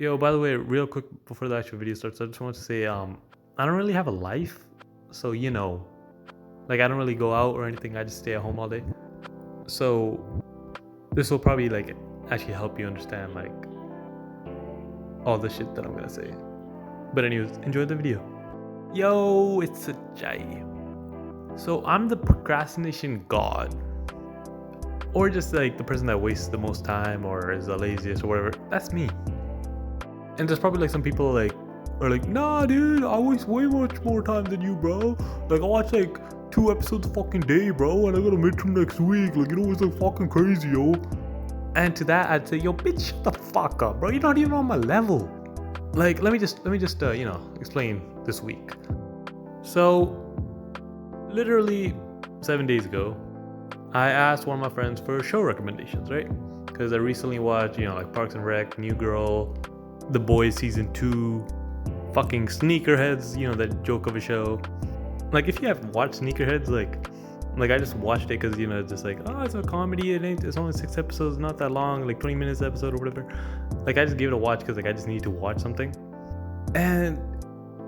Yo, by the way, real quick before the actual video starts, I just want to say, I don't really have a life, so like I don't really go out or anything. I just stay at home all day. So this will probably like actually help you understand like all the shit that I'm gonna say. But anyways, enjoy the video. Yo, it's a Jai. So I'm the procrastination god, or just like the person that wastes the most time or is the laziest or whatever. That's me. And there's probably like some people like are like, nah, dude, I waste way much more time than you, bro. Like I watch like 2 episodes a fucking day, bro, and I got a midterm next week. Like, it's like fucking crazy, yo. And to that, I'd say, yo, bitch, shut the fuck up, bro. You're not even on my level. Like, let me just explain this week. So, literally 7 days ago, I asked one of my friends for show recommendations, right? Because I recently watched, like Parks and Rec, New Girl, The Boys season 2, fucking Sneakerheads, that joke of a show. Like, if you have watched Sneakerheads, like I just watched it because it's just like, oh, it's a comedy. It's only 6 episodes, not that long, like 20 minutes episode or whatever. Like, I just gave it a watch because like I just need to watch something. And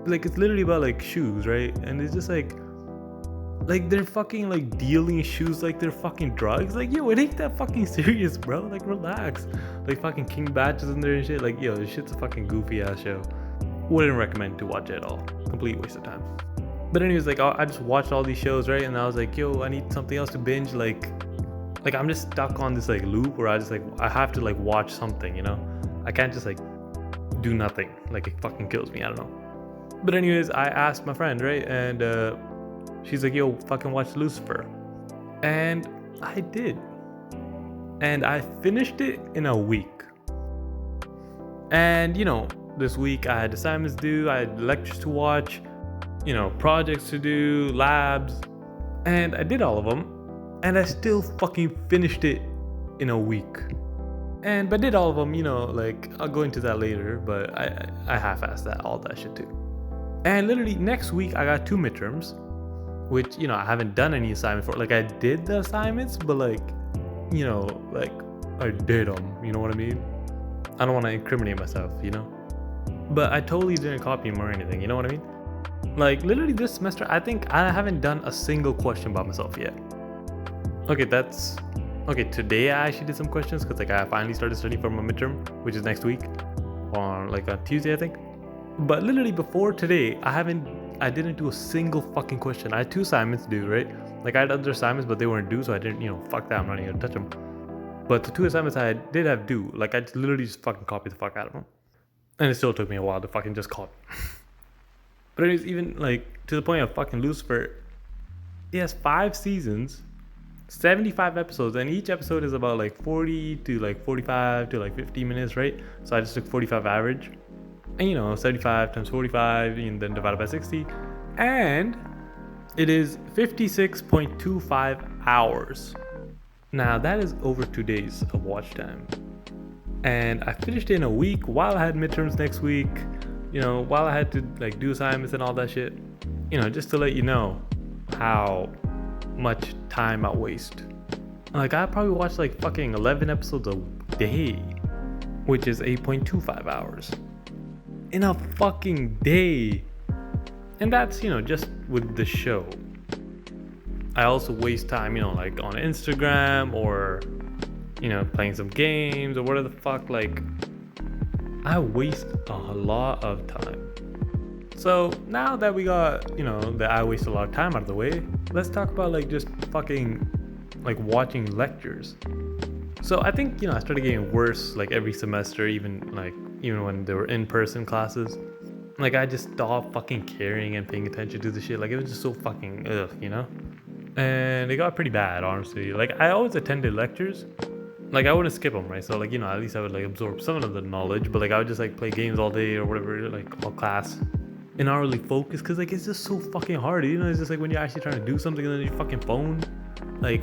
like it's literally about like shoes, right? And it's just like they're fucking like dealing shoes like they're fucking drugs. Like, yo, it ain't that fucking serious, bro. Like, relax. Like, fucking King Batch is in there and shit. Like, yo, this shit's a fucking goofy ass show. Wouldn't recommend to watch it at all. Complete waste of time. But anyways, like I just watched all these shows, right? And I was like, yo, I need something else to binge. Like I'm just stuck on this like loop where I have to like watch something, I can't just like do nothing. Like, it fucking kills me. I don't know. But anyways, I asked my friend, right? And she's like, yo, fucking watch Lucifer. And I did. And I finished it in a week. And this week I had assignments due, I had lectures to watch, projects to do, labs, and I did all of them, and I still fucking finished it in a week. But I did all of them, like I'll go into that later, but I half-assed all that shit too. And literally next week I got 2 midterms, which I haven't done any assignment for. Like, I did the assignments, but like I did them, you know what I mean? I don't want to incriminate myself, but I totally didn't copy them or anything, you know what I mean? Like, literally this semester, I think I haven't done a single question by myself yet. Okay, today I actually did some questions because like I finally started studying for my midterm, which is next week, on Tuesday, I think. But literally before today, I didn't do a single fucking question. I had 2 assignments due, right? Like, I had other assignments, but they weren't due, so I didn't, fuck that, I'm not even gonna touch them. But the 2 assignments I did have due, like, I literally just fucking copied the fuck out of them. And it still took me a while to fucking just copy. But anyways, even like to the point of fucking Lucifer, it has 5 seasons, 75 episodes, and each episode is about like 40 to like 45 to like 50 minutes, right? So I just took 45 average, and 75 times 45 and then divided by 60, and it is 56.25 hours. Now that is over 2 days of watch time, and I finished it in a week while I had midterms next week, while I had to like do assignments and all that shit, just to let you know how much time I waste. Like, I probably watched like fucking 11 episodes a day, which is 8.25 hours in a fucking day. And that's, just with the show. I also waste time, like on Instagram or, playing some games or whatever the fuck. Like, I waste a lot of time. So now that we got, that I waste a lot of time out of the way, let's talk about like just fucking like watching lectures. So I think, I started getting worse like every semester, even when there were in-person classes. Like, I just stopped fucking caring and paying attention to the shit. Like, it was just so fucking ugh, And it got pretty bad, honestly. Like, I always attended lectures. Like, I wouldn't skip them, right? So like, at least I would like absorb some of the knowledge, but like I would just like play games all day or whatever, like all class, and not really focus, because like it's just so fucking hard. It's just like when you're actually trying to do something and then your fucking phone, like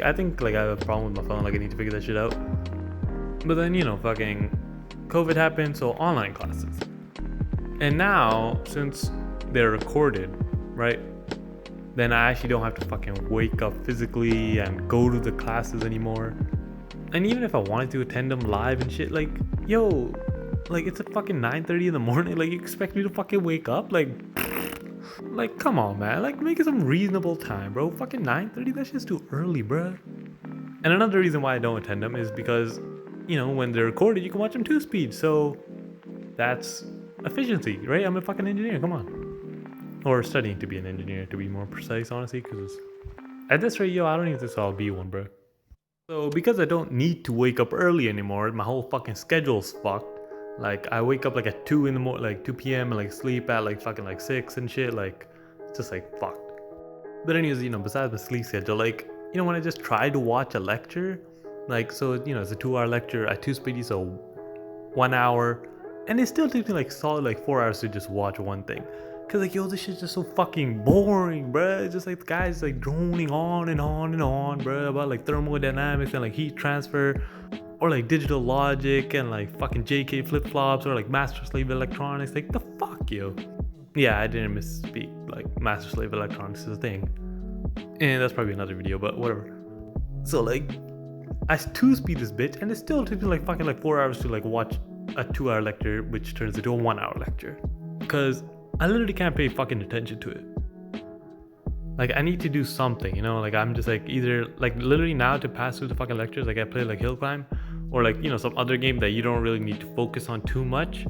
I think like I have a problem with my phone. Like, I need to figure that shit out. But then fucking COVID happened, so online classes. And now, since they're recorded, right, then I actually don't have to fucking wake up physically and go to the classes anymore. And even if I wanted to attend them live and shit, like, yo, like it's a fucking 9:30 in the morning. Like, you expect me to fucking wake up? Like, come on, man. Like, make it some reasonable time, bro. Fucking 9:30, that shit's too early, bro. And another reason why I don't attend them is because, you know, when they're recorded, you can watch them 2-speed. So that's efficiency, right? I'm a fucking engineer. Come on. Or studying to be an engineer, to be more precise, honestly, because at this rate, yo, I don't even think I'll be one, bro. So because I don't need to wake up early anymore, my whole fucking schedule's fucked. Like, I wake up like at 2 in the morning, like 2 p.m. and like sleep at like fucking like 6 and shit. Like, it's just like fucked. But anyways, you know, besides the sleep schedule, like, you know, when I just try to watch a lecture, like, so, you know, it's a 2-hour lecture at 2 speedy, so 1 hour, and it still takes me like solid like 4 hours to just watch one thing. Cause like, yo, this shit's just so fucking boring, bruh. It's just like the guy's like droning on and on and on, bruh, about like thermodynamics and like heat transfer, or like digital logic and like fucking JK flip-flops, or like master slave electronics. Like, the fuck, yo. Yeah, I didn't misspeak. Like, master slave electronics is a thing, and that's probably another video, but whatever. So like, I 2-speed this bitch, and it still takes me like fucking like 4 hours to like watch a 2-hour lecture, which turns into a 1-hour lecture, because I literally can't pay fucking attention to it. Like, I need to do something, you know? Like, I'm just like, either like literally now to pass through the fucking lectures, like I play like hill climb, or like, you know, some other game that you don't really need to focus on too much,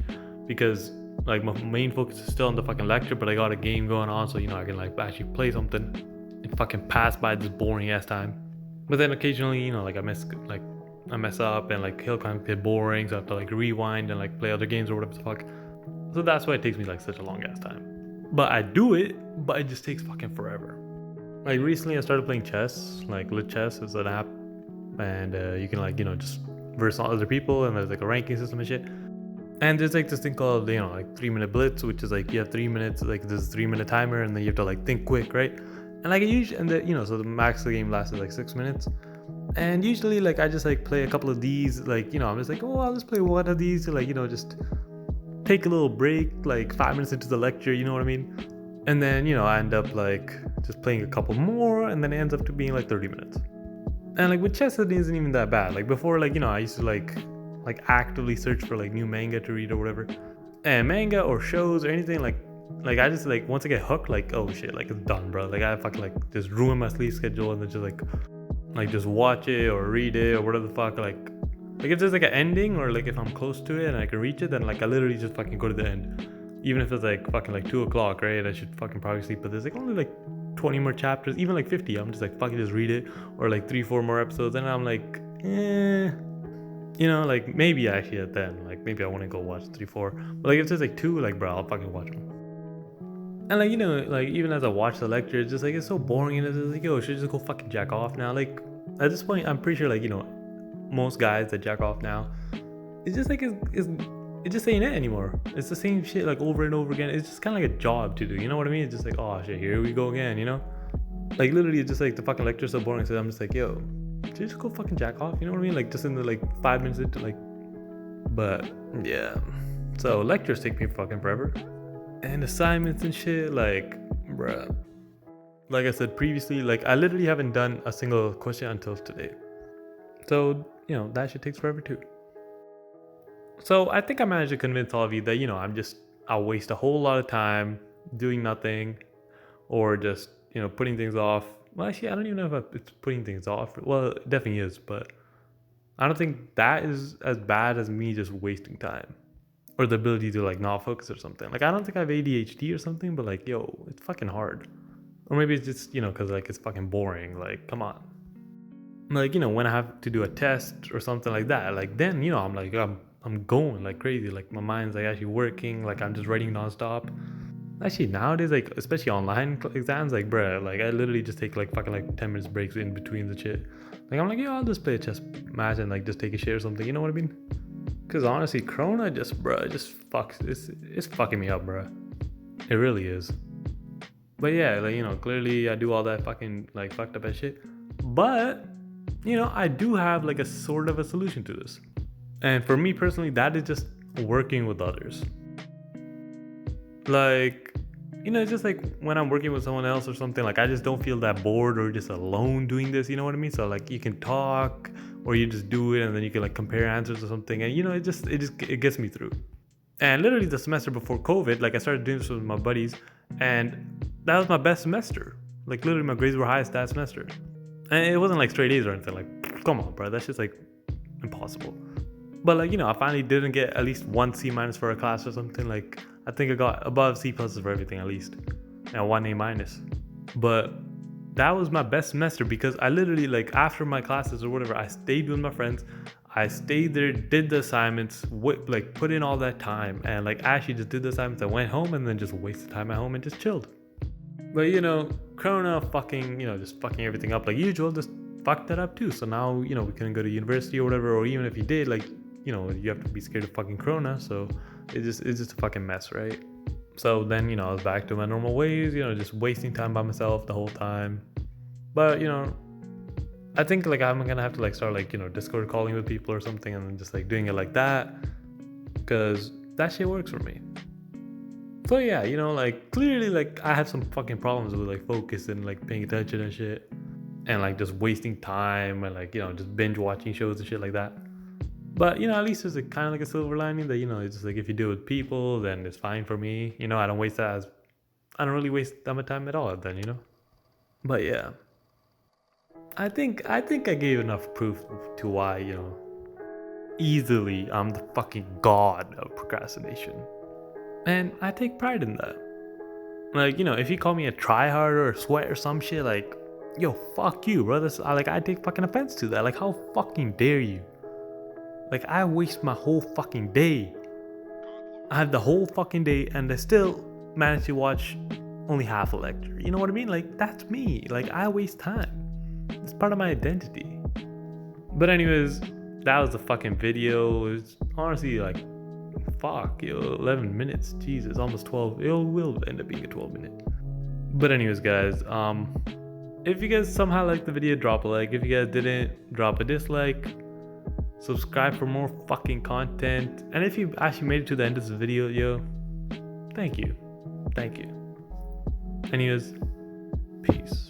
because like my main focus is still on the fucking lecture, but I got a game going on, so, you know, I can like actually play something and fucking pass by this boring ass time. But then occasionally, you know, like I mess up and like hill climb get boring, so I have to like rewind and like play other games or whatever the fuck. So that's why it takes me like such a long ass time. But I do it, but it just takes fucking forever. Like, recently I started playing chess. Like, Lit Chess is an app, and you can like, you know, just verse on other people, and there's like a ranking system and shit. And there's like this thing called, you know, like 3-minute blitz, which is like you have 3 minutes, like there's a 3-minute timer, and then you have to like think quick, right? And like, you know, so the max of the game lasted like 6 minutes. And usually like I just like play a couple of these, like, you know, I'm just like, oh, I'll just play one of these to like, you know, just take a little break, like 5 minutes into the lecture, you know what I mean? And then, you know, I end up like just playing a couple more, and then it ends up to being like 30 minutes. And like with chess, it isn't even that bad. Like before, like, you know, I used to like actively search for like new manga to read or whatever, and manga or shows or anything, like I just like, once I get hooked, like, oh shit, like it's done, bro. Like I fucking like just ruin my sleep schedule, and then just like just watch it or read it or whatever the fuck. Like if there's like an ending, or like if I'm close to it and I can reach it, then like I literally just fucking go to the end. Even if it's like fucking like 2 o'clock, right? I should fucking probably sleep, but there's like only like 20 more chapters, even like 50. I'm just like, fucking just read it, or like 3-4 more episodes, and I'm like, you know, like maybe actually at then, like maybe I want to go watch 3-4. But like if there's like 2, like, bro, I'll fucking watch them. And like, you know, like even as I watch the lecture, it's just like, it's so boring, and it's just like, yo, should I just go fucking jack off now? Like at this point, I'm pretty sure, like, you know, most guys that jack off now, it's just like, it just ain't it anymore. It's the same shit like over and over again. It's just kind of like a job to do, you know what I mean? It's just like, oh shit, here we go again, you know? Like literally, it's just like the fucking lecture's so boring, so I'm just like, yo, should you just go fucking jack off, you know what I mean? Like just in the like 5 minutes into like, but yeah. So lectures take me fucking forever, and assignments and shit, like, bruh. Like I said previously, like I literally haven't done a single question until today. So, you know, that shit takes forever too. So I think I managed to convince all of you that, you know, I'll waste a whole lot of time doing nothing, or just, you know, putting things off. Well, actually, I don't even know if it's putting things off. Well, it definitely is, but I don't think that is as bad as me just wasting time, or the ability to like not focus or something. Like, I don't think I have ADHD or something, but like, yo, it's fucking hard. Or maybe it's just, you know, because like it's fucking boring. Like, come on. Like, you know, when I have to do a test or something like that, like then, you know, I'm like, I'm going like crazy. Like my mind's like actually working. Like I'm just writing nonstop. Actually, nowadays, like especially online exams, like, bruh, like I literally just take like fucking like 10 minutes breaks in between the shit. Like I'm like, yeah, I'll just play a chess match and like just take a shit or something. You know what I mean? Because honestly, Corona just, bruh, just fucks. It's fucking me up, bruh. It really is. But yeah, like, you know, clearly I do all that fucking like fucked up ass shit. But, you know, I do have like a sort of a solution to this. And for me personally, that is just working with others. Like, it's just like when I'm working with someone else or something, like I just don't feel that bored or just alone doing this, you know what I mean? So like you can talk or you just do it and then you can like compare answers or something, and it gets me through. And literally the semester before COVID, like I started doing this with my buddies, and that was my best semester. Like literally my grades were highest that semester. And it wasn't like straight A's or anything. Like, come on, bro, that's just like impossible. But like, I finally didn't get at least one C minus for a class or something. Like I think I got above C pluses for everything at least. And one A minus. But that was my best semester because I literally, like, after my classes or whatever, I stayed with my friends. I stayed there, did the assignments, like put in all that time, and like actually just did the assignments. I went home and then just wasted time at home and just chilled. But Corona fucking, just fucking everything up like usual, just fucked that up too. So now, we couldn't go to university or whatever, or even if you did, like, you have to be scared of fucking Corona. So it's just a fucking mess, right? So then, I was back to my normal ways, just wasting time by myself the whole time. But, I think like I'm gonna have to like start like, Discord calling with people or something and just like doing it like that, because that shit works for me. So yeah, like clearly like I have some fucking problems with like focus and like paying attention and shit, and like just wasting time and like, just binge watching shows and shit like that. But at least there's kind of like a silver lining that, it's just like if you do it with people, then it's fine for me. I don't really waste that much time at all then. But yeah, I think I gave enough proof to why, easily I'm the fucking god of procrastination. And I take pride in that. Like, if you call me a tryhard or a sweat or some shit, like, yo, fuck you, bro. I take fucking offense to that. Like, how fucking dare you? Like, I waste my whole fucking day. I have the whole fucking day and I still manage to watch only half a lecture. You know what I mean? Like, that's me. Like, I waste time. It's part of my identity. But anyways, that was the fucking video. It's honestly like, fuck, 11 minutes. Jesus, almost 12. It will end up being a 12-minute. But anyways, guys, if you guys somehow liked the video, drop a like. If you guys didn't, drop a dislike. Subscribe for more fucking content. And if you actually made it to the end of this video, thank you. Anyways, peace.